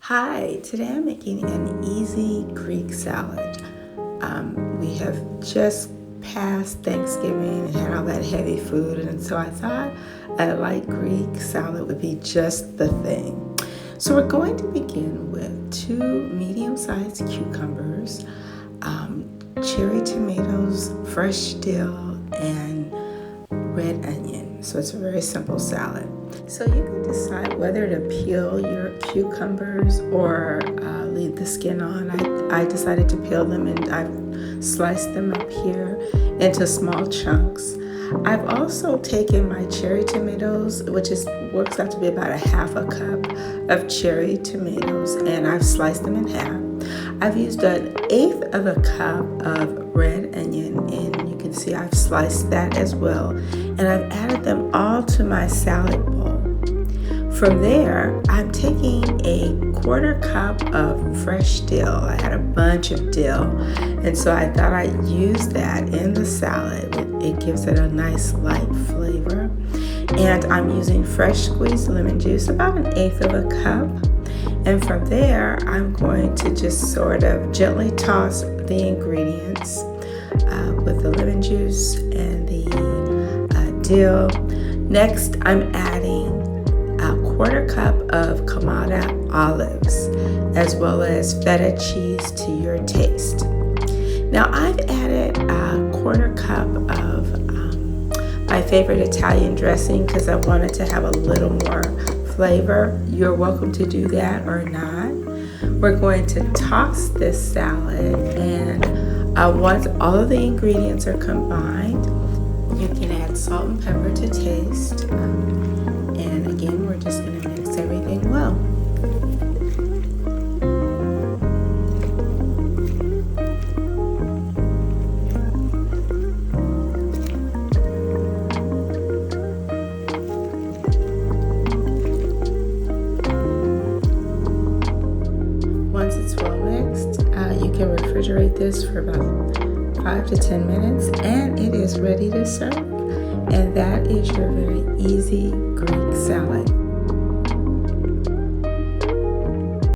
Hi, today I'm making an easy Greek salad. We have just passed Thanksgiving and had all that heavy food, and so I thought a light Greek salad would be just the thing. So we're going to begin with 2 medium-sized cucumbers, cherry tomatoes, fresh dill, and red onion. So it's a very simple salad. So you can decide whether to peel your cucumbers or leave the skin on. I decided to peel them, and I've sliced them up here into small chunks. I've also taken my cherry tomatoes, which works out to be about a half a cup of cherry tomatoes, and I've sliced them in half. I've used 1/8 of a cup of red onion, and you can see I've sliced that as well, and I've added them all to my salad bowl. From there, I'm taking a 1/4 cup of fresh dill. I had a bunch of dill, and so I thought I'd use that in the salad. It gives it a nice light flavor. And I'm using fresh squeezed lemon juice, about 1/8 of a cup. And from there, I'm going to just sort of gently toss the ingredients with the lemon juice and the dill. Next, I'm adding a 1/4 cup of Kamada olives, as well as feta cheese to your taste. Now, I've added a 1/4 cup of my favorite Italian dressing because I wanted to have a little more flavor. You're welcome to do that or not. We're going to toss this salad, and once all of the ingredients are combined, you can add salt and pepper to taste. And again, we're just going to mix everything well. Once it's well mixed, you can refrigerate this for about 5 to 10 minutes, and it is ready to serve. And that is your very easy Greek salad.